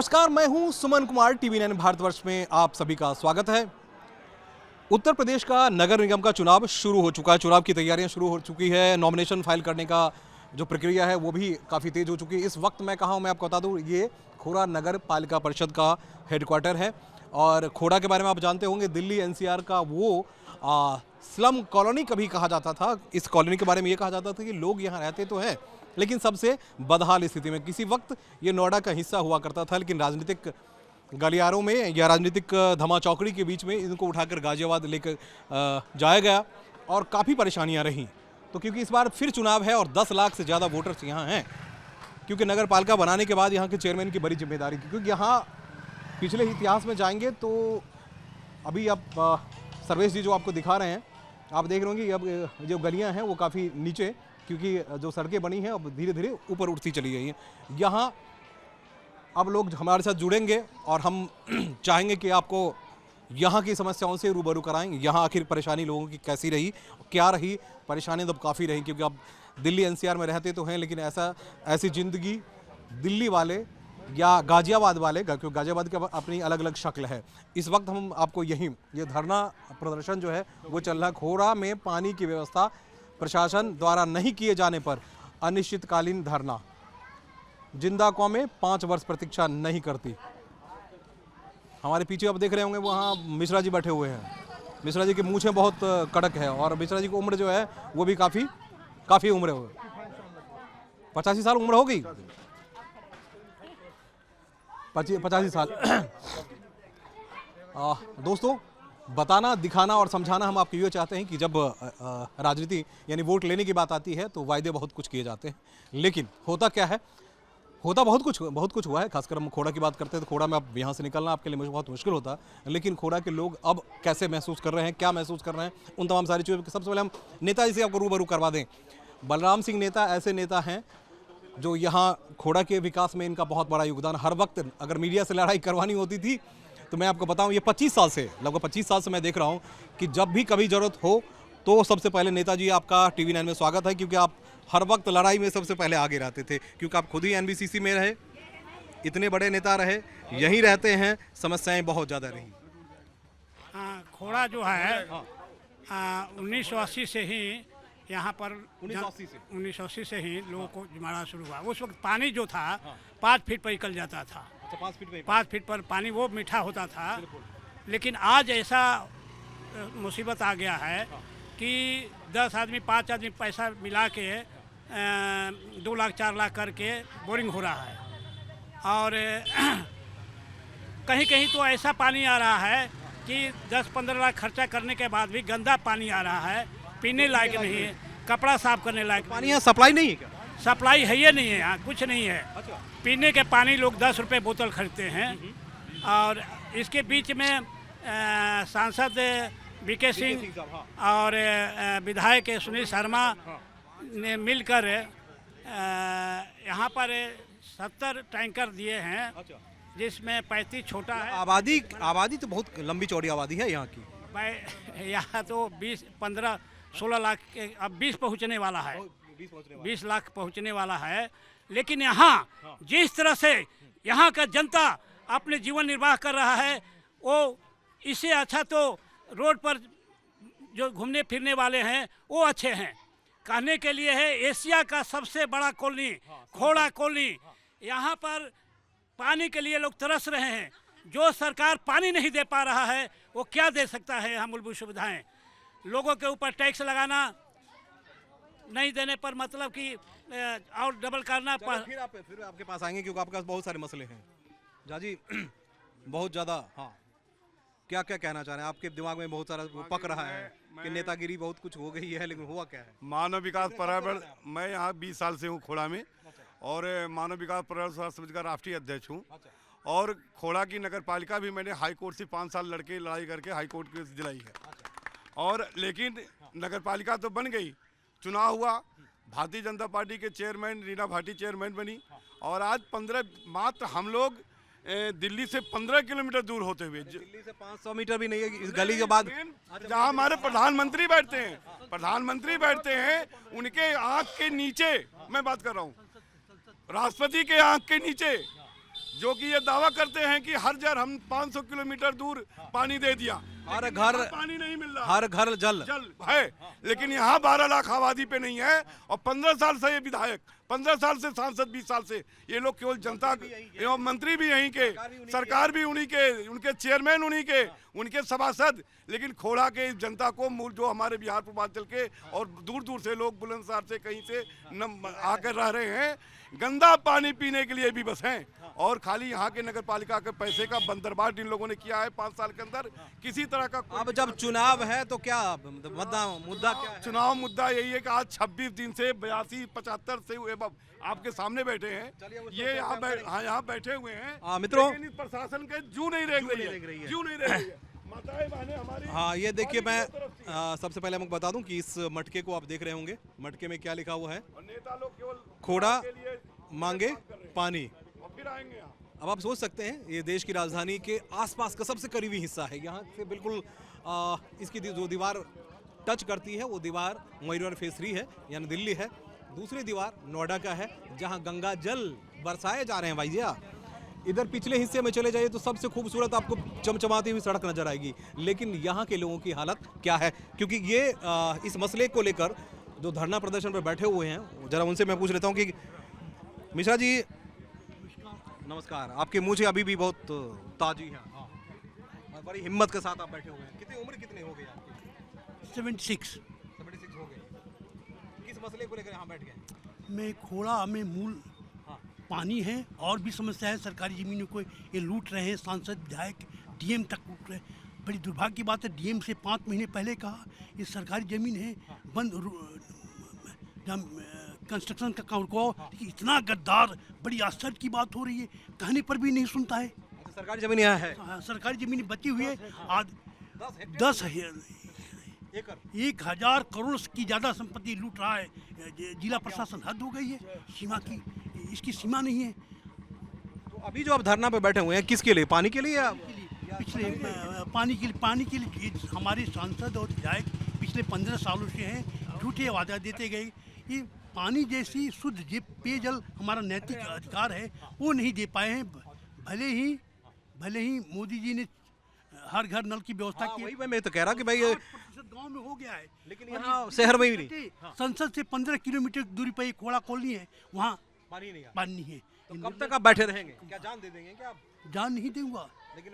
नमस्कार, मैं हूं सुमन कुमार। टीवी 9 भारतवर्ष में आप सभी का स्वागत है। उत्तर प्रदेश का नगर निगम का चुनाव शुरू हो चुका है। चुनाव की तैयारियां शुरू हो चुकी है। नॉमिनेशन फाइल करने का जो प्रक्रिया है वो भी काफ़ी तेज हो चुकी है। इस वक्त मैं कहाँ हूँ, मैं आपको बता दूँ, ये खोड़ा नगर पालिका परिषद का हेडक्वार्टर है। और खोड़ा के बारे में आप जानते होंगे, दिल्ली एनसीआर का वो स्लम कॉलोनी कभी कहा जाता था। इस कॉलोनी के बारे में ये कहा जाता था कि लोग यहाँ रहते तो हैं लेकिन सबसे बदहाल स्थिति में। किसी वक्त ये नोएडा का हिस्सा हुआ करता था, लेकिन राजनीतिक गलियारों में या राजनीतिक धमाचौकड़ी के बीच में इनको उठाकर गाजियाबाद लेकर जाया गया और काफ़ी परेशानियां रहीं। तो क्योंकि इस बार फिर चुनाव है और 10 लाख से ज़्यादा वोटर्स यहाँ हैं, क्योंकि नगर पालिका बनाने के बाद यहाँ के चेयरमैन की बड़ी जिम्मेदारी थी। क्योंकि यहाँ पिछले इतिहास में जाएंगे तो अभी आप सर्वेश जी जो आपको दिखा रहे हैं, आप देख रहे होंगे अब जो गलियाँ हैं वो काफ़ी नीचे, क्योंकि जो सड़कें बनी हैं अब धीरे धीरे ऊपर उठती चली गई हैं। यहाँ अब लोग हमारे साथ जुड़ेंगे और हम चाहेंगे कि आपको यहाँ की समस्याओं से रूबरू कराएं। यहाँ आखिर परेशानी लोगों की कैसी रही, क्या रही परेशानी, तो काफ़ी रही। क्योंकि अब दिल्ली एनसीआर में रहते तो हैं, लेकिन ऐसी ज़िंदगी दिल्ली वाले या गाजियाबाद वाले, क्योंकि गाजियाबाद की अपनी अलग अलग शक्ल है। इस वक्त हम आपको ये धरना प्रदर्शन जो है वो चल रहा है। खोड़ा में पानी की व्यवस्था प्रशासन द्वारा नहीं किए जाने पर अनिश्चितकालीन धरना। जिंदा कौमें 5 वर्ष प्रतीक्षा नहीं करती। हमारे पीछे आप देख रहे होंगे वहाँ मिश्रा जी बैठे हुए हैं। मिश्रा जी की मूछें बहुत कड़क है और मिश्रा जी की उम्र जो है वो भी काफ़ी उम्र हो, 85 साल उम्र हो गई, 85 साल। दोस्तों, बताना, दिखाना और समझाना हम आपके लिए चाहते हैं कि जब राजनीति यानी वोट लेने की बात आती है तो वायदे बहुत कुछ किए जाते हैं, लेकिन होता क्या है, होता बहुत कुछ हुआ है। खासकर हम खोड़ा की बात करते हैं तो खोड़ा में अब यहाँ से निकलना आपके लिए मुझे बहुत मुश्किल होता है। लेकिन खोड़ा के लोग अब कैसे महसूस कर रहे हैं, क्या महसूस कर रहे हैं, उन तमाम सारी चीज़ों। सबसे पहले हम नेताजी से आपको रूबरू करवा दें। बलराम सिंह नेता ऐसे नेता हैं जो यहाँ खोड़ा के विकास में इनका बहुत बड़ा योगदान। हर वक्त अगर मीडिया से लड़ाई करवानी होती थी तो मैं आपको बताऊं, ये 25 साल से, लगभग 25 साल से मैं देख रहा हूं कि जब भी कभी ज़रूरत हो तो सबसे पहले नेताजी आपका टीवी 9 में स्वागत है। क्योंकि आप हर वक्त लड़ाई में सबसे पहले आगे रहते थे, क्योंकि आप खुद ही एनबीसीसी में रहे, इतने बड़े नेता रहे, यहीं रहते हैं, समस्याएं बहुत ज़्यादा रही। खोड़ा जो है 1980 से ही यहाँ पर 1980 से ही लोगों को जुमाना शुरू हुआ। उस वक्त पानी जो था 5 फीट पर निकल जाता था। 5 फीट पर पानी वो मीठा होता था। लेकिन आज ऐसा मुसीबत आ गया है कि 10 आदमी 5 आदमी पैसा मिला के 2 लाख 4 लाख करके बोरिंग हो रहा है। और कहीं कहीं तो ऐसा पानी आ रहा है कि 10-15 लाख खर्चा करने के बाद भी गंदा पानी आ रहा है, पीने लायक नहीं है, कपड़ा साफ करने लायक पानी। यहाँ सप्लाई नहीं है क्या? सप्लाई है ही नहीं है, यहाँ कुछ नहीं है। अच्छा। पीने के पानी लोग 10 रुपये बोतल खरीदते हैं। और इसके बीच में सांसद बीके सिंह और विधायक सुनील शर्मा ने मिलकर यहाँ पर 70 टैंकर दिए हैं, जिसमें 35 छोटा है। आबादी तो बहुत लंबी चौड़ी आबादी है यहाँ की। यहाँ तो 20-15-16 लाख के, अब 20 पहुँचने वाला है, 20 लाख पहुँचने वाला है। लेकिन यहाँ जिस तरह से यहाँ का जनता अपने जीवन निर्वाह कर रहा है, वो इससे अच्छा तो रोड पर जो घूमने फिरने वाले हैं वो अच्छे हैं। कहने के लिए है, एशिया का सबसे बड़ा कॉलोनी खोड़ा कॉलोनी। यहाँ पर पानी के लिए लोग तरस रहे हैं। जो सरकार पानी नहीं दे पा रहा है वो क्या दे सकता है? यहाँ मूलभूत सुविधाएं, लोगों के ऊपर टैक्स लगाना, नहीं देने पर मतलब कि और डबल करना। फिर आपके पास आएंगे क्योंकि आपके पास बहुत सारे मसले हैं। जाजी बहुत ज़्यादा, हाँ, क्या क्या कहना चाह रहे हैं? आपके दिमाग में बहुत सारा पक रहा है कि नेतागिरी बहुत कुछ हो गई है, लेकिन हुआ क्या है? मानव विकास पर्यावरण, मैं यहाँ 20 साल से हूँ खोड़ा में और मानव विकास पर्यावरण समिति का राष्ट्रीय अध्यक्ष हूँ। और खोड़ा की नगर पालिका भी मैंने हाई कोर्ट से 5 साल लड़के लड़ाई करके हाई कोर्ट की दिलाई है। और लेकिन नगर पालिका तो बन गई, चुनाव हुआ, भारतीय जनता पार्टी के चेयरमैन रीना भाटी चेयरमैन बनी। और आज 15 मात्र हम लोग दिल्ली से 15 किलोमीटर दूर होते हुए, दिल्ली से 500 मीटर भी नहीं है इस गली के बाद, जहाँ हमारे प्रधानमंत्री बैठते हैं, उनके आंख के नीचे मैं बात कर रहा हूँ, राष्ट्रपति के आंख के नीचे जो कि ये दावा करते हैं कि हर घर हम 500 किलोमीटर दूर पानी दे दिया, हर लेकिन घर यहाँ पानी नहीं मिल रहा, हर घर जल जल है, लेकिन यहाँ 12 लाख आबादी पे नहीं है। और 15 साल से ये विधायक, 15 साल से सांसद, 20 साल से ये लोग केवल जनता एवं मंत्री भी यहीं के, सरकार भी उन्हीं के, उनके चेयरमैन उन्हीं के, उनके सभासद, लेकिन खोड़ा के इस जनता को मूल जो हमारे बिहार पूर्वांचल के और दूर दूर से लोग बुलंदशहर से कहीं से आकर रह रहे हैं, गंदा पानी पीने के लिए भी बस हैं। और खाली यहाँ के नगर पालिका के पैसे का बंदरबाट इन लोगों ने किया है 5 साल के अंदर। किसी तरह का अब जब चुनाव है तो क्या मुद्दा क्या है? चुनाव मुद्दा यही है कि आज 26 दिन से 82, 75 से आपके सामने बैठे हैं, ये यहाँ बैठे हुए हैं मित्रों, लेकिन इस प्रशासन के जू नहीं रेंग रही है, जू नहीं रेंग रही है। माताएं बहनें हमारी, हाँ ये देखिए, मैं सबसे पहले आपको बता दूं कि इस मटके को आप देख रहे होंगे, मटके में क्या लिखा हुआ है? और नेता लोग केवल खोड़ा के लिए मांगे पानी। और फिर आएंगे यहाँ। अब आप सोच सकते हैं ये देश की राजधानी के आसपास का सबसे करीबी हिस्सा है। यहाँ से बिल्कुल इसकी जो दीवार टच करती है वो दीवार मयूर फेस 3 है, यानी दिल्ली है। दूसरी दीवार नोएडा का है, जहाँ गंगा जल बरसाए जा रहे हैं भैया। इधर पिछले हिस्से में चले जाइए तो सबसे खूबसूरत आपको चमचमाती हुई सड़क नजर आएगी, लेकिन यहाँ के लोगों की हालत क्या है? क्योंकि ये इस मसले को लेकर जो धरना प्रदर्शन पर बैठे हुए हैं, जरा उनसे मैं पूछ लेता हूँ कि मिश्रा जी नमस्कार, आपके मुंह से अभी भी बहुत ताजी है, हाँ, बड़ी हिम्मत के साथ आप बैठे हुए हैं। कितनी उम्र कितनी हो गई आपकी? 76 हो गई। किस मसले को लेकर यहाँ बैठ गए? में खोड़ा में मूल पानी है और भी समस्या है। सरकारी ज़मीनों को ये लूट रहे हैं, सांसद विधायक डीएम तक लूट रहे हैं। बड़ी दुर्भाग्य की बात है, डीएम से 5 महीने पहले कहा ये सरकारी ज़मीन है, बंद कंस्ट्रक्शन का काम रुकाओ। इतना गद्दार, बड़ी आश्चर्य की बात हो रही है, कहने पर भी नहीं सुनता है। सरकारी जमीन यहाँ है, सरकारी ज़मीन बची हुई है, आज 10,000 करोड़ की ज़्यादा संपत्ति लूट रहा है जिला प्रशासन। हद हो गई है, सीमा की इसकी सीमा नहीं है। तो अभी जो आप धरना पे बैठे हुए हैं किसके लिए? पानी के लिए या पिछले पानी के लिए हमारे सांसद और विधायक पिछले 15 सालों से हैं, झूठे वादा देते गए। ये पानी जैसी शुद्ध पेयजल हमारा नैतिक अधिकार है, वो नहीं दे पाए हैं। भले ही मोदी जी ने हर घर नल की व्यवस्था की। वही मैं तो कह रहा कि भाई गांव में हो गया है, लेकिन यहाँ शहर में भी नहीं। संसद से 15 किलोमीटर दूरी पर एक खोड़ा कॉलोनी है, वहाँ पानी नहीं है। पानी नहीं है। तो कब तक आप बैठे रहेंगे? क्या जान दे देंगे क्या आप? जान नहीं दूंगा, लेकिन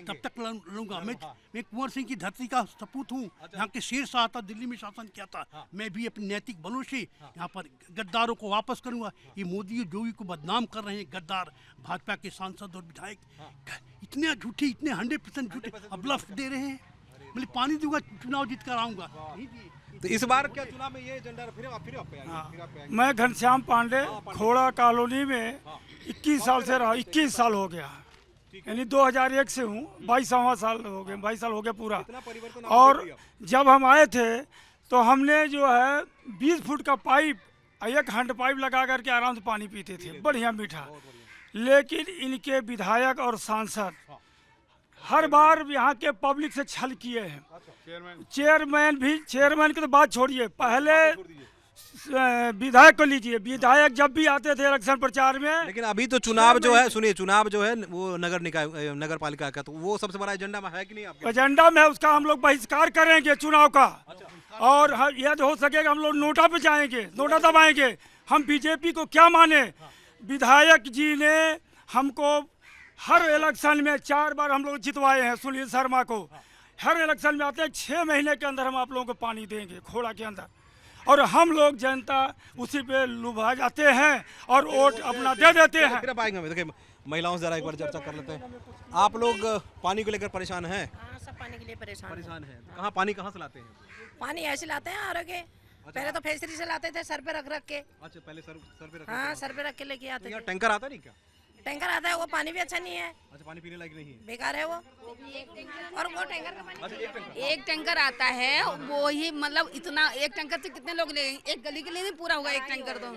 तब तक लूंगा। मैं कुंवर सिंह की धरती का सपूत हूँ। यहाँ के शेर शाह था, दिल्ली में शासन किया था। मैं भी अपने नैतिक बलों से यहाँ पर गद्दारों को वापस करूंगा। ये मोदी जोगी को बदनाम कर रहे हैं गद्दार भाजपा के सांसद और विधायक, इतने झूठे, इतने 100% झूठे, अब ब्लफ दे रहे हैं। मतलब पानी दूंगा, चुनाव जीत कर आऊंगा। तो इस बार क्या चुनाव में ये एजेंडा फिर आप पे आएंगे? मैं घनश्याम पांडे, खोड़ा कॉलोनी में 21 साल से रहा, 21 साल हो गया, यानी 2001 से हूँ। 22वां साल हो गए, 22 साल हो गया पूरा। और जब हम आए थे तो हमने जो है 20 फुट का पाइप, एक हैंड पाइप लगा करके आराम से पानी पीते थे, बढ़िया मीठा। लेकिन इनके विधायक और सांसद हर बार यहाँ के पब्लिक से छल किए हैं। चेयरमैन की तो बात छोड़िए, पहले विधायक को लीजिए। विधायक जब भी आते थे इलेक्शन प्रचार में, लेकिन अभी तो चुनाव जो है, सुनिए, चुनाव जो है वो नगर पालिका का, तो वो सबसे बड़ा एजेंडा में है कि नहीं आपके? एजेंडा में उसका हम लोग बहिष्कार करेंगे चुनाव का। और यदि हो सकेगा हम लोग नोटा पे जाएंगे, नोटा दबाएंगे। हम बीजेपी को क्या माने? विधायक जी ने हमको हर इलेक्शन में 4 बार हम लोग जितवाए हैं, सुनील शर्मा को। हर इलेक्शन में आते हैं, 6 महीने के अंदर हम आप लोगों को पानी देंगे खोड़ा के अंदर। और हम लोग जनता उसी पे लुभा जाते हैं और वोट अपना दे देते हैं। फिर पाएंगे। देखिए महिलाओं से जरा एक बार चर्चा कर लेते हैं। आप लोग पानी को लेकर परेशान हैं? हाँ, सब पानी के लिए परेशान हैं। तो पानी कहाँ से लाते हैं? पानी ऐसे लाते हैं आर के। पहले तो फेसरी से लाते थे, सर पे रख के। अच्छा, पहले सर पे रख। हाँ, सर पे रख के लेके आते थे। टैंकर आता नहीं क्या? टैंकर आता है, वो पानी भी अच्छा नहीं है। अच्छा, पानी पीने लायक नहीं है, बेकार है वो। और वो टैंकर का पानी, एक टैंकर आता है, वो ही मतलब इतना, एक टैंकर से कितने लोग ले, एक गली के लिए नहीं पूरा होगा एक टैंकर तो।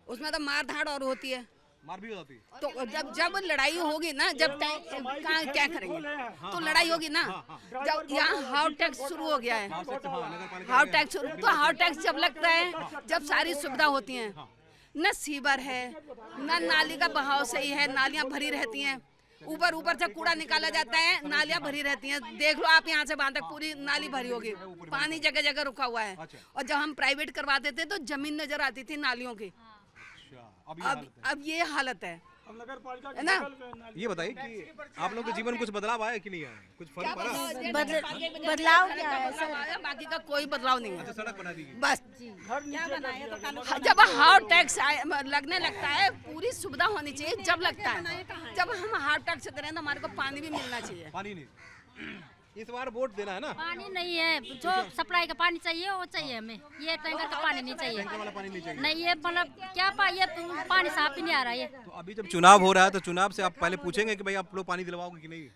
उसमें तो मार धाड़ और होती है, मार भी होती है। तो जब लड़ाई होगी ना, जब क्या करेंगे, तो लड़ाई होगी ना। जब यहाँ हाउस टैक्स शुरू हो गया है, हाउस टैक्स शुरू, तो हाउस टैक्स जब लगता है, जब सारी सुविधा होती हैं, न सीवर है, न नाली का बहाव सही है, नालियां भरी रहती हैं, ऊपर से कूड़ा निकाला जाता है, नालियां भरी रहती हैं। देख लो आप यहाँ से वहां तक पूरी नाली भरी होगी, पानी जगह जगह रुका हुआ है। और जब हम प्राइवेट करवाते थे तो जमीन नजर आती थी नालियों की। अब ये हालत है ना। ये बताइए कि आप लोग के जीवन में कुछ बदलाव आया कि नहीं आया, कुछ फर्क पड़ा? बदलाव क्या है सर? बाकी का कोई बदलाव नहीं है। सड़क बना दी गई। बस जब हार्ट टैक्स लगने लगता है, पूरी सुविधा होनी चाहिए जब लगता है। जब हम हार्ट टैक्स से करें तो हमारे को पानी भी मिलना चाहिए। पानी नहीं, इस बार वोट देना है ना। पानी नहीं है, जो सप्लाई का पानी चाहिए वो चाहिए हमें, ये टैंकर का पानी नहीं चाहिए। वाला पानी नहीं चाहिए। नहीं, ये मतलब क्या ये पानी साफ ही नहीं आ रहा है। तो अभी जब चुनाव हो रहा है तो चुनाव से आप पहले पूछेंगे कि भाई आप लोग पानी दिलवाओगे कि नहीं?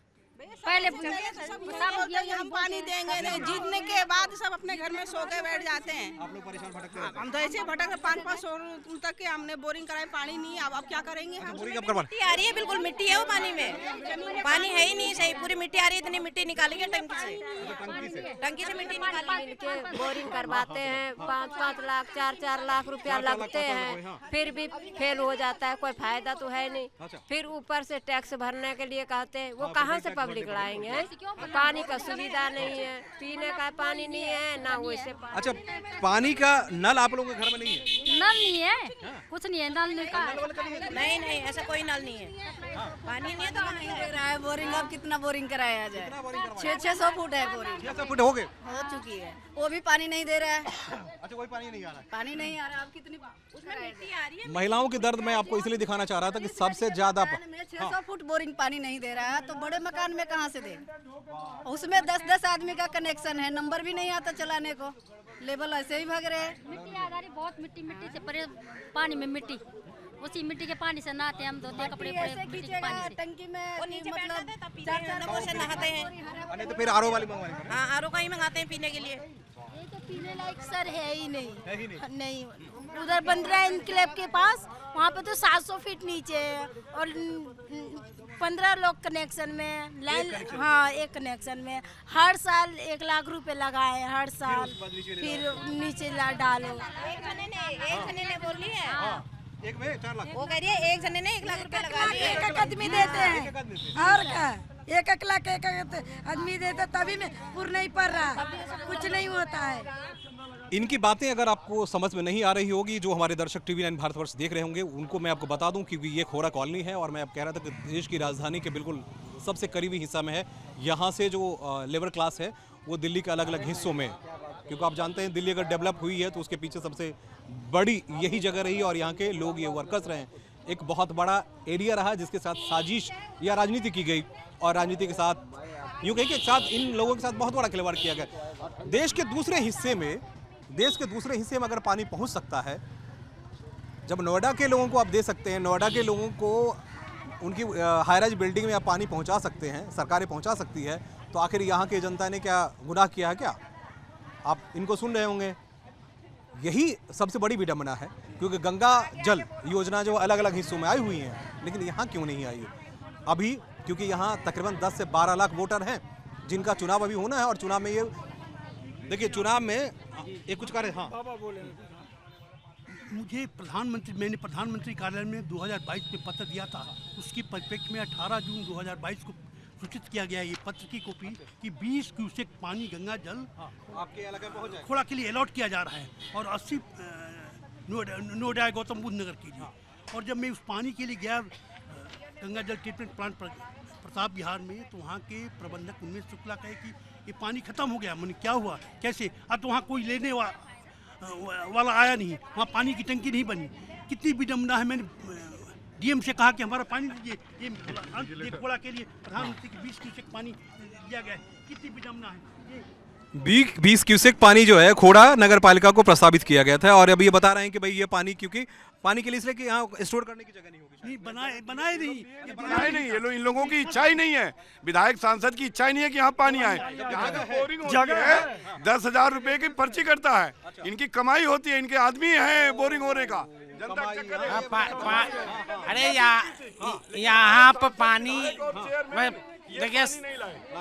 पहले हम पानी देंगे नहीं, जीतने के बाद सब अपने घर में सो के बैठ जाते हैं। आप लोग परेशान भटकते रहते हैं। हम तो ऐसे भटक 500 तक के हमने बोरिंग कराए, पानी नहीं। अब क्या करेंगे हम? बोरिंग कब करवाना? मिट्टी आ रही है, बिल्कुल मिट्टी है वो पानी में, पानी है ही नहीं सही, पूरी मिट्टी आ रही है। इतनी मिट्टी निकालेंगे टंकी से मिट्टी निकालेंगे। के बोरिंग करवाते हैं, 5-5 लाख 4-4 लाख रुपया लगते हैं, फिर भी फेल हो जाता है, कोई फायदा तो है नहीं। फिर ऊपर से टैक्स भरने के लिए कहते हैं, वो कहाँ से पब्लिक लाएंगे? पानी का सुविधा नहीं है, पीने का पानी नहीं है ना, वैसे अच्छा, पानी का नल आप लोगों के घर में नहीं है? नल नहीं है, कुछ नहीं है नल का। नहीं ऐसा कोई नल नहीं है, पानी नहीं है तो कहाँ रहा है बोरिंग? अब कितना बोरिंग कराया जाए? 600 फुट है बोरिंग। 600 फुट हो गए, हो चुकी है, वो भी पानी नहीं दे रहा है। अच्छा, कोई पानी नहीं आ रहा है। पानी नहीं आ रहा। अब कितनी उसमें मिट्टी आ रही है। महिलाओं के दर्द मैं आपको इसलिए दिखाना चाह रहा था कि सबसे ज्यादा 600 फुट बोरिंग पानी नहीं दे रहा है, तो बड़े मकान में कहाँ से दे? उसमें 10-10 आदमी का कनेक्शन है, नंबर भी नहीं आता चलाने को, लेवल ऐसे ही भाग रहे हैं। मिट्टी आ रही, बहुत मिट्टी से परे, पानी में मिट्टी, उसी मिट्टी के पानी से नहाते हम, धोते कपड़े मिट्टी के पानी से। टंकी में मतलब 4 से नहाते हैं। नहीं तो फिर आरओ वाली मंगवानी। हाँ, आरओ का ही मंगाते हैं पीने के लिए। ये तो पीने लायक सर है ही नहीं। है ही नहीं। नहीं, उधर बंदरा इनकलेब के पास, वहाँ पे तो 700 फीट नीचे है और 15 लोग कनेक्शन में लाइन। हाँ, एक कनेक्शन में हर साल 1 लाख रुपए लगाए, हर साल फिर नीचे डालो। एक जने ने बोली है, एक में 4 लाख। वो कह रही है एक जने ने 1 लाख रुपए लगा दिए। एक आदमी देते हैं और क्या, 1 लाख 1 आदमी देते, तभी में पूरा नहीं पड़ रहा, कुछ नहीं होता है। इनकी बातें अगर आपको समझ में नहीं आ रही होगी, जो हमारे दर्शक TV9 भारतवर्ष देख रहे होंगे, उनको मैं आपको बता दूं क्योंकि ये खोरा कॉलोनी है और मैं अब कह रहा था कि देश की राजधानी के बिल्कुल सबसे करीबी हिस्सा में है। यहाँ से जो लेबर क्लास है वो दिल्ली के अलग अलग हिस्सों में, क्योंकि आप जानते हैं दिल्ली अगर डेवलप हुई है तो उसके पीछे सबसे बड़ी यही जगह रही और यहाँ के लोग, ये वर्कर्स रहे। एक बहुत बड़ा एरिया रहा जिसके साथ साजिश या राजनीति की गई और राजनीति के साथ यूँ कहीं के साथ इन लोगों के साथ बहुत बड़ा खिलवाड़ किया गया। देश के दूसरे हिस्से में अगर पानी पहुंच सकता है, जब नोएडा के लोगों को आप दे सकते हैं, नोएडा के लोगों को उनकी हाई राइज बिल्डिंग में आप पानी पहुंचा सकते हैं, सरकारें पहुंचा सकती है, तो आखिर यहाँ की जनता ने क्या गुनाह किया है क्या? आप इनको सुन रहे होंगे, यही सबसे बड़ी विडंबना है। क्योंकि गंगा जल योजना जो अलग अलग हिस्सों में आई हुई है, लेकिन यहाँ क्यों नहीं आई है अभी? क्योंकि यहाँ तकरीबन 10 से 12 लाख वोटर हैं जिनका चुनाव अभी होना है और चुनाव में ये देखिए, चुनाव में एक कुछ कार्य। हाँ, मैंने प्रधानमंत्री कार्यालय में 2022 में पत्र दिया था, उसकी परिप्रेक्ष्य में 18 जून 2022 को सूचित किया गया ये पत्र की कॉपी कि 20 क्यूसेक पानी गंगा जल आपके इलाके में पहुंच जाए, खोड़ा के लिए अलॉट किया जा रहा है और 80 नोएडा गौतम बुद्ध नगर के लिए। और जब मैं उस पानी के लिए गया गंगा जल ट्रीटमेंट प्लांट प्रताप बिहार में, तो वहाँ के प्रबंधक उन्मेष शुक्ला कहे कि ये पानी खत्म हो गया। मैंने क्या हुआ, कैसे? अब तो वहाँ कोई लेने वाला आया नहीं, वहाँ पानी की टंकी नहीं बनी। कितनी विडम्बना है। मैंने डीएम से कहा कि हमारा पानी दीजिए, ये खोड़ा के लिए प्रधानमंत्री की 20 क्यूसेक पानी दिया गया है। कितनी विडम्बना है। 20 क्यूसेक पानी जो है खोड़ा नगर पालिका को प्रस्तावित किया गया था और अभी ये बता रहे हैं कि भाई ये पानी, क्योंकि पानी के लिए इसलिए कि यहाँ स्टोर करने की जगह नहीं होगी। नहीं बनाए नहीं, ये इन लोगों की इच्छा ही नहीं है, विधायक सांसद की इच्छा ही नहीं है कि यहाँ पानी आए। यहाँ का बोरिंग जगह है, 10,000 रुपए की पर्ची करता है, इनकी कमाई होती है, इनके आदमी है बोरिंग होने का। अरे यहाँ पर पानी देखिए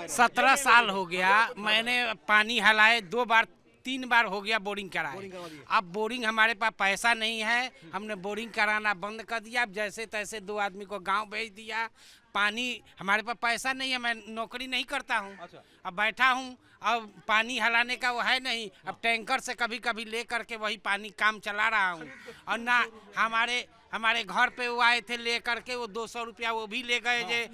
17 साल हो गया, मैंने पानी हलाए 2 बार 3 बार हो गया बोरिंग कराए। अब बोरिंग हमारे पास पैसा नहीं है, हमने बोरिंग कराना बंद कर दिया। अब जैसे तैसे 2 आदमी को गांव भेज दिया। पानी हमारे पास पैसा नहीं है, मैं नौकरी नहीं करता हूँ। अब बैठा हूँ, अब पानी हलाने का वो है नहीं। अब टैंकर से कभी कभी ले करके वही पानी काम चला रहा हूँ। और ना हमारे घर पे वो आए थे ले करके, वो 200 रुपया वो भी ले गए जे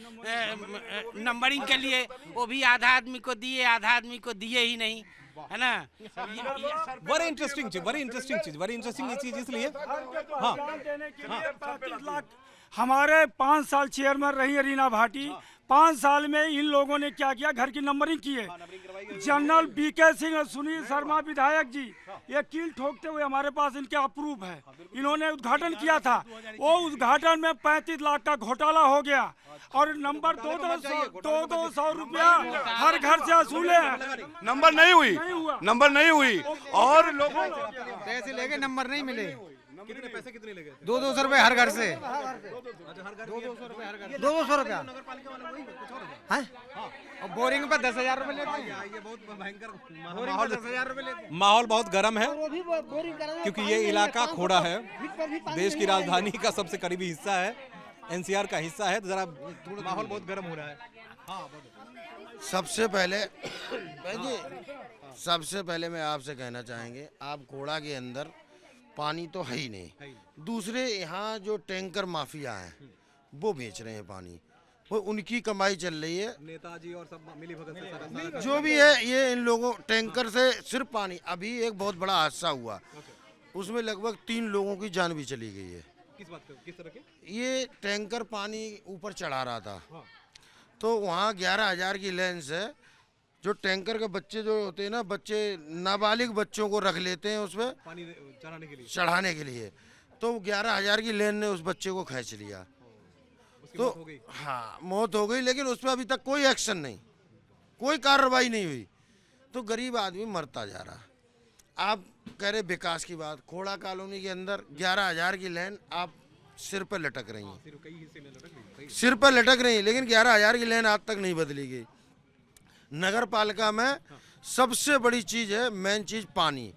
नंबरिंग के लिए। वो भी आधा आदमी को दिए, आधा आदमी को दिए ही नहीं, है ना। वेरी इंटरेस्टिंग चीज इसलिए। हाँ, 35 लाख हमारे 5 साल चेयरमैन रही रीना भाटी। 5 साल में इन लोगों ने क्या किया, घर की नंबरिंग की है। जनरल बीके सिंह और सुनील शर्मा विधायक जी ये कील ठोकते हुए हमारे पास इनके अप्रूव है। इन्होंने उद्घाटन किया था, वो उद्घाटन में 35 लाख का घोटाला हो गया। और नंबर 200 रुपया हर घर से वसूले हैं। नंबर नहीं हुई और लोगों पैसे लेके नंबर नहीं मिले। कितने पैसे कितने लगे? 200 रुपये हर घर से। 200 रुपया और बोरिंग पर 10,000 रुपये लेते हैं। ये बहुत भयंकर बोरिंग 10,000 रुपये लेते हैं। माहौल बहुत गर्म है क्योंकि ये इलाका खोड़ा है, देश की राजधानी का सबसे करीबी हिस्सा है, एनसीआर का हिस्सा है, तो जरा माहौल बहुत गर्म हो रहा है। सबसे पहले मैं आपसे कहना चाहेंगे, आप खोड़ा के अंदर पानी तो है ही नहीं। दूसरे यहाँ जो टैंकर माफिया हैं वो बेच रहे हैं पानी, वो उनकी कमाई चल रही है। नेताजी और सब मिली भगत से जो भी है, ये इन लोगों टैंकर से सिर्फ पानी। अभी एक बहुत बड़ा हादसा हुआ, उसमें लगभग 3 लोगों की जान भी चली गई है। किस बात किस तरह के? ये टैंकर पानी ऊपर चढ़ा रहा था, तो वहाँ 11,000 की लेन से जो टैंकर के बच्चे जो होते हैं ना, बच्चे नाबालिग बच्चों को रख लेते हैं उसमें पानी चढ़ाने के लिए, तो 11,000 की लेन ने उस बच्चे को खींच लिया। तो हाँ, मौत हो गई, लेकिन उस पर अभी तक कोई एक्शन नहीं, कोई कार्रवाई नहीं हुई। तो गरीब आदमी मरता जा रहा। आप कह रहे विकास की बात, खोड़ा कॉलोनी के अंदर 11,000 की लेन आप सिर पर लटक रही हैं, सिर पर लटक रही है, लेकिन 11,000 की लेन आज तक नहीं बदली गई। नगर पालिका में सबसे बड़ी चीज़ है, मेन चीज़ पानी।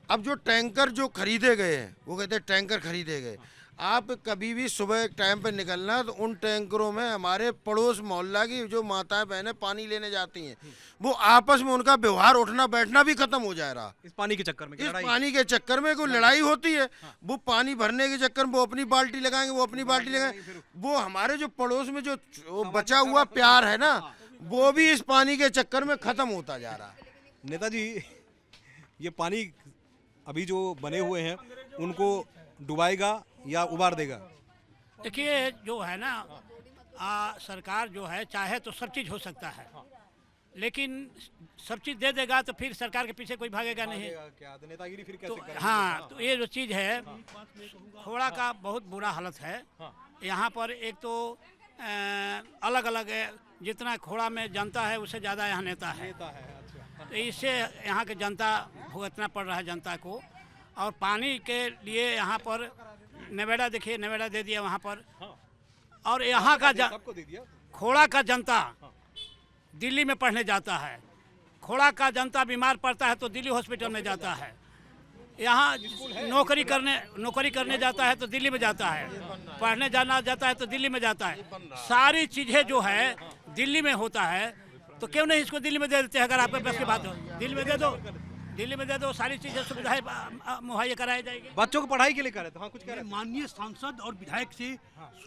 अब जो टैंकर जो खरीदे गए हैं, वो कहते हैं टैंकर खरीदे गए। आप कभी भी सुबह एक टाइम पर निकलना, तो उन टैंकरों में हमारे पड़ोस मोहल्ला की जो माताएं बहनें पानी लेने जाती हैं, वो आपस में उनका व्यवहार उठना बैठना भी खत्म हो जा रहा। इस पानी के चक्कर में कोई लड़ाई होती है, वो पानी भरने के चक्कर में वो अपनी बाल्टी लगाएंगे, वो अपनी बाल्टी लगाएंगे। वो हमारे जो पड़ोस में जो बचा हुआ प्यार है ना, वो भी इस पानी के चक्कर में खत्म होता जा रहा। नेताजी, ये पानी अभी जो बने हुए हैं उनको डुबाएगा या उबार देगा? देखिए, जो है ना, सरकार जो है चाहे तो सब चीज़ हो सकता है, लेकिन सब चीज़ दे देगा तो फिर सरकार के पीछे कोई भागेगा नहीं। क्या नेतागिरी फिर कैसे तो करेंगे? हाँ, तो ये जो चीज़ है, खोड़ा का बहुत बुरा हालत है। यहाँ पर एक तो अलग अलग जितना खोड़ा में जनता है उससे ज़्यादा यहाँ नेता है। तो इससे यहाँ के जनता भुगतना पड़ रहा है जनता को। और पानी के लिए यहाँ पर नवेड़ा, देखिए नवेड़ा दे दिया वहाँ पर। और यहाँ का खोड़ा का जनता दिल्ली में पढ़ने जाता है, खोड़ा का जनता बीमार पड़ता है तो दिल्ली हॉस्पिटल में जाता है, यहाँ नौकरी करने जाता है तो दिल्ली में जाता है, पढ़ने जाना जाता है तो दिल्ली में जाता है। सारी चीज़ें जो है दिल्ली में होता है, तो क्यों नहीं इसको दिल्ली में दे देते हैं? अगर आपके पास की बात हो, दिल्ली में दे दो, सारी चीज़ें सुविधाएं मुहैया कराई जाएगी। बच्चों को पढ़ाई के लिए कह रहे थे। हाँ, कुछ कह रहे थे। माननीय सांसद और विधायक से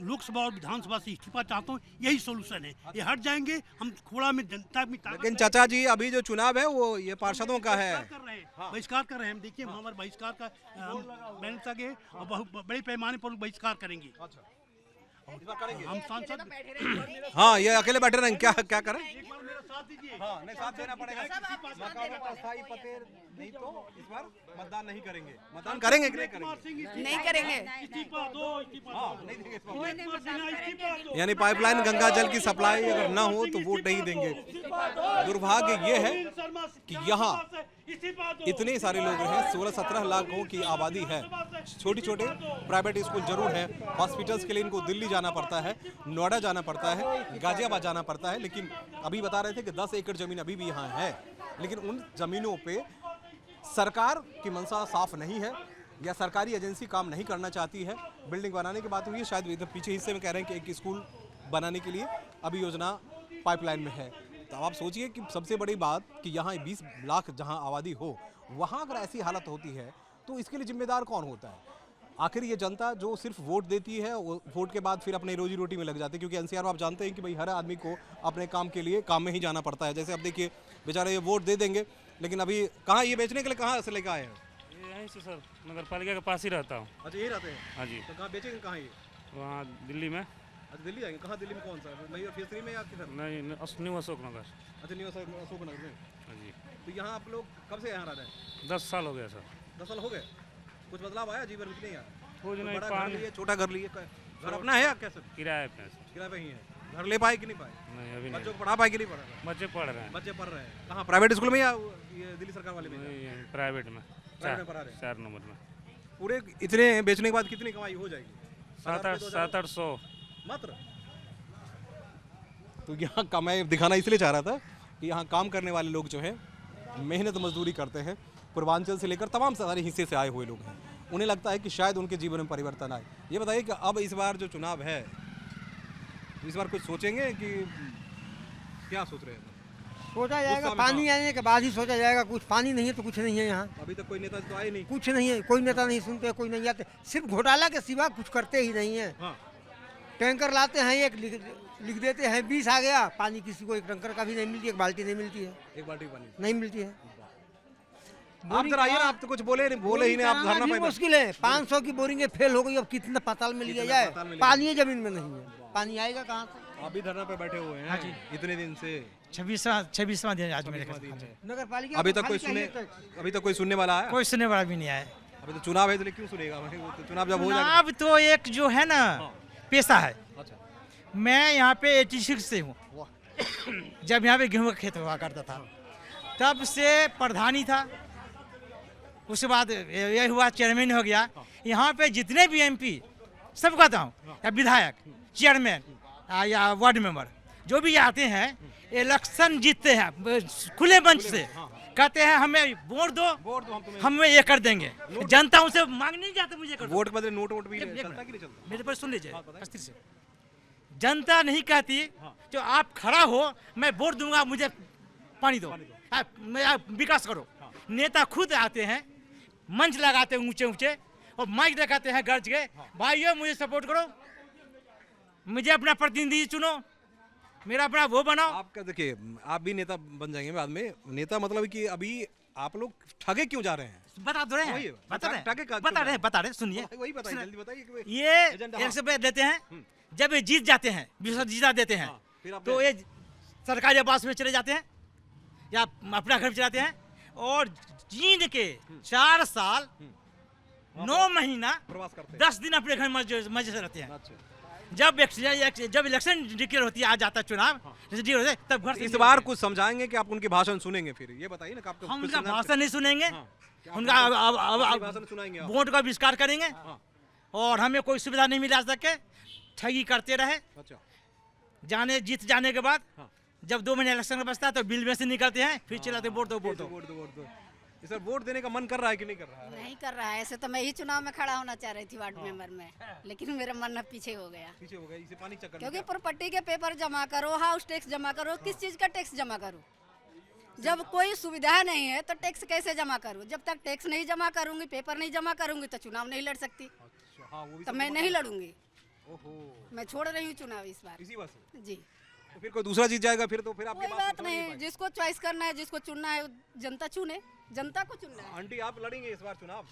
लोकसभा और विधानसभा से इस्तीफा चाहता हूँ, यही सोल्यूशन है। ये हट जाएंगे, हम खोड़ा में जनता में। लेकिन चाचा जी, अभी जो चुनाव है वो ये पार्षदों का है, बहिष्कार कर रहे हैं हम। देखिए, हमारे बहिष्कार का बैलेंस आगे और बड़े पैमाने पर बहिष्कार करेंगे हम सांसद। हाँ, ये अकेले बैठे रहेंगे, क्या करें? साथ दीजिए। हाँ, नहीं, साथ देना पड़ेगा। अस्थायी पते नहीं तो इस बार मतदान नहीं करेंगे। मतदान करेंगे कि नहीं करेंगे? नहीं करेंगे। यानी पाइपलाइन गंगा जल की सप्लाई अगर ना हो तो वोट नहीं देंगे। दुर्भाग्य ये है कि यहाँ इतने सारे लोग हैं, 16-17 लाखों की आबादी है। छोटे छोटे प्राइवेट स्कूल जरूर है, हॉस्पिटल्स के लिए इनको दिल्ली जाना पड़ता है, नोएडा जाना पड़ता है, गाजियाबाद जाना पड़ता है। लेकिन अभी बता रहे थे कि 10 एकड़ जमीन अभी भी यहाँ है, लेकिन उन जमीनों पे सरकार की मंशा साफ नहीं है या सरकारी एजेंसी काम नहीं करना चाहती है। बिल्डिंग बनाने की बात हुई है, शायद इधर पीछे हिस्से में कह रहे हैं कि एक स्कूल बनाने के लिए अभी योजना पाइपलाइन में है। तो अब आप सोचिए कि सबसे बड़ी बात कि यहाँ 20 लाख जहाँ आबादी हो, वहाँ अगर ऐसी हालत होती है तो इसके लिए जिम्मेदार कौन होता है? आखिर ये जनता जो सिर्फ वोट देती है, वो वोट के बाद फिर अपने रोजी रोटी में लग जाती है, क्योंकि एनसीआर आप जानते हैं कि भाई हर आदमी को अपने काम के लिए काम में ही जाना पड़ता है। जैसे अब देखिए बेचारे ये वोट दे देंगे, लेकिन अभी कहाँ ये बेचने के लिए कहाँ से लेकर आए हैं? यहीं से सर, नगर पालिका के पास ही रहता हूँ। अच्छा, यही रहते हैं? हाँ जी। तो कहाँ बेचेंगे, कहाँ ये? वहाँ दिल्ली में। अच्छा, दिल्ली जाएंगे? कहाँ दिल्ली में, कौन सा? फेसरी में या किधर? नहीं, न्यू अशोक नगर। अच्छा, न्यू अशोक नगर में। हाँ जी। तो यहाँ आप लोग कब से यहाँ रह रहे हैं? 10 साल हो गया सर। 10 साल हो गए। कुछ बदलाव आया जीवन में? नहीं आया? कुछ नहीं, बड़ा घर पानी लिए, छोटा घर लिए, घर अपना है या कैसे? किराए पे। किराए पे ही है। घर ले पाए कि नहीं पाए? नहीं, अभी बच्चों को पढ़ा पाए कि नहीं पढ़ा? बच्चे पढ़ रहे हैं। बच्चे पढ़ रहे हैं। कहाँ, प्राइवेट स्कूल में या ये दिल्ली सरकार वाले में? प्राइवेट में। प्राइवेट में पढ़ा रहे हैं। 4 नंबर में। पूरे इतने बेचने के बाद कितनी कमाई हो जाएगी? 700-800 मात्र। तो यहाँ का मैं दिखाना इसलिए चाह रहा था कि यहाँ काम करने वाले लोग जो है मेहनत मजदूरी करते हैं, पूर्वांचल से लेकर तमाम सारे हिस्से से आए हुए लोग हैं। उन्हें लगता है कि शायद उनके जीवन में परिवर्तन आए। ये बताइए कि अब इस बार जो चुनाव है, इस बार कुछ सोचेंगे कि क्या सोच रहे हैं? सोचा जाएगा, पानी आने के बाद ही सोचा जाएगा। कुछ पानी नहीं है तो कुछ नहीं है यहाँ। अभी तक कोई नेता तो आए नहीं? कुछ नहीं है, कोई नेता नहीं सुनते, कोई नहीं आते, सिर्फ घोटाला के सिवा कुछ करते ही नहीं है। हाँ। टैंकर लाते हैं, एक लिख देते हैं 20 आ गया, पानी किसी को एक टैंकर का भी नहीं मिलती, एक बाल्टी नहीं मिलती है। एक बाल्टी पानी नहीं मिलती है। आप जरा आइए ना, आप तो कुछ बोले ही नहीं, आप धरना पे मुश्किल है। 500 की बोरिंगें फेल हो गई, अब कितना पाताल में लिया जाए? पानी जमीन में नहीं है, पानी आएगा कहाँ से? आप भी धरना पे बैठे हुए हैं? हाँ जी। इतने दिन से 26वां दिन आज मेरे नगर पालिका अभी तक कोई सुनने वाला है? कोई सुनने वाला भी नहीं आया। अभी तो चुनाव है, तो क्यों सुनेगा? तो चुनाव जब हो जाएगा। चुनाव तो एक जो है ना पेशा है। अच्छा। मैं यहाँ पे 86 से हूँ। जब यहाँ पे गेहूँ का खेत हुआ करता था, तब से प्रधानी था, उसके बाद ये हुआ चेयरमैन हो गया। यहाँ पे जितने भी MP सब कहता हूँ, या विधायक, चेयरमैन या वार्ड मेंबर जो भी आते हैं, इलेक्शन जीतते हैं खुले मंच से, कहते हैं हमें वोट दो, हम ये कर देंगे। जनता उनसे मांग नहीं जाते मुझे कर दो। वोट बदले नोट भी चलता कि नहीं चलता? मेरे पर सुन लीजिए अस्थिर से। जनता नहीं कहती जो आप खड़ा हो, मैं वोट दूंगा, मुझे पानी दो, विकास करो। नेता खुद आते हैं, मंच लगाते हैं ऊंचे ऊंचे, और माइक लगाते हैं गर्ज के, भाइयों मुझे सपोर्ट करो, मुझे अपना प्रतिनिधि चुनो, मेरा अपना वो बनाओ। आपका देखिए, आप भी नेता बन जाएंगे बाद में। नेता मतलब कि अभी आप लोग ठगे क्यों जा रहे हैं? बता दो रहे हैं, बता रहे सुनिए, वही बताइए, जल्दी बताइए। ये एक से देते हैं, जब ये जीत जाते हैं, जीता देते हैं, तो ये सरकारी आवास में चले जाते हैं या अपना घर चलाते हैं, और जीत के 4 साल 9 महीना 10 दिन अपने घर मजे से रहते हैं। जब इलेक्शन डिक्लेयर होती है, आ जाता है चुनाव, तब घर से। इस बार कुछ समझाएंगे कि आप उनके भाषण सुनेंगे? फिर ये बताइए ना, आपको हम उनका भाषण नहीं सुनेंगे, उनका भाषण सुनाएंगे, वोट का बहिष्कार करेंगे, और हमें कोई सुविधा नहीं मिला सके, ठगी करते रहे। अच्छा। जीत जाने के बाद जब 2 महीने इलेक्शन बचता है तो बिल में से निकलते हैं, फिर चलाते वोट दो। सर, वोट देने का मन कर रहा है कि नहीं कर रहा है? नहीं कर रहा है। ऐसे तो मैं ही चुनाव में खड़ा होना चाह रही थी वार्ड मेंबर में, लेकिन मेरा मन अब पीछे हो गया। इसे पानी चक्कर, क्योंकि प्रॉपर्टी के पेपर जमा करो, हाउस टैक्स जमा करो, किस चीज का टैक्स जमा करूँ? जब कोई सुविधा नहीं है तो टैक्स कैसे जमा करूँ? जब तक टैक्स नहीं जमा करूंगी, पेपर नहीं जमा करूंगी, तो चुनाव नहीं लड़ सकती। तो मैं नहीं लड़ूंगी, मैं छोड़ रही हूँ चुनाव इस बार। इसी बात जी। तो फिर कोई दूसरा जीत जाएगा, फिर तो फिर आपके कोई बात नहीं, जिसको चॉइस करना है, जिसको चुनना है, जनता चुने, जनता को चुनना है। आंटी, आप लड़ेंगे इस बार चुनाव?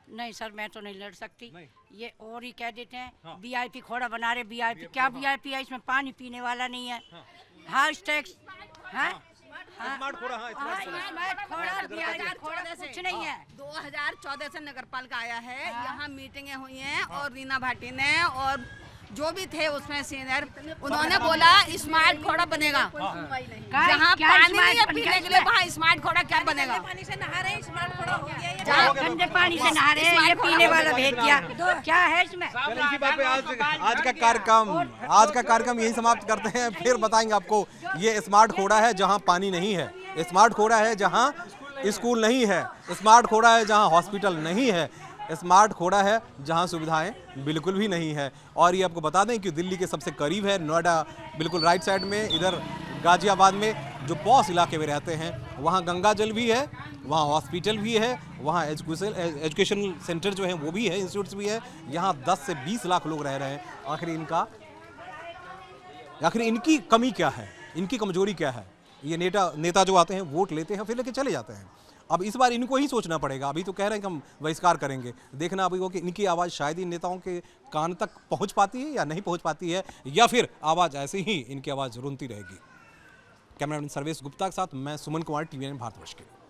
नहीं सर, मैं तो नहीं लड़ सकती। ये और ही कह देते हैं VIP खोड़ा बना रहे, VIP क्या VIP है? इसमें पानी पीने वाला नहीं है। हाउस टैक्स, स्मार्ट खोड़ा, कुछ नहीं है। 2014 से नगर पालिका आया है, यहाँ मीटिंगें हुई हैं, और रीना भाटी ने और जो भी थे उसमें सीनियर, उन्होंने बोला स्मार्ट खोड़ा बनेगा। जहाँ पानी नहीं है पीने के लिए, वहाँ स्मार्ट खोड़ा क्या बनेगा? पानी से नहा रहे, स्मार्ट खोड़ा हो गया। जहाँ गंदे पानी से नहा रहे हैं, ये पीने वाला भेज दिया, क्या है इसमें? इसी बात पे आज का कार्यक्रम यही समाप्त करते हैं। फिर बताएंगे आपको, ये स्मार्ट खोड़ा है जहाँ पानी नहीं है, स्मार्ट खोड़ा है जहाँ स्कूल नहीं है, स्मार्ट खोड़ा है जहां हॉस्पिटल नहीं है, स्मार्ट खोड़ा है जहां सुविधाएं बिल्कुल भी नहीं है। और ये आपको बता दें कि दिल्ली के सबसे करीब है, नोएडा बिल्कुल राइट साइड में, इधर गाजियाबाद में जो पॉस इलाके में रहते हैं वहाँ गंगा जल भी है, वहाँ हॉस्पिटल भी है, वहाँ एजुकेशन सेंटर जो है वो भी है, इंस्टीट्यूट्स भी है। यहाँ 10 से 20 लाख लोग रह रहे हैं। आखिर इनकी कमी क्या है, इनकी कमजोरी क्या है? ये नेता जो आते हैं वोट लेते हैं फिर लेके चले जाते हैं। अब इस बार इनको ही सोचना पड़ेगा। अभी तो कह रहे हैं कि हम बहिष्कार करेंगे, देखना अभी वो कि इनकी आवाज़ शायद इन नेताओं के कान तक पहुंच पाती है या नहीं पहुंच पाती है, या फिर आवाज़ ऐसे ही इनकी आवाज़ रुनती रहेगी। कैमरामैन सर्वेश गुप्ता के साथ मैं सुमन कुमार, TVN भारतवर्ष के लिए।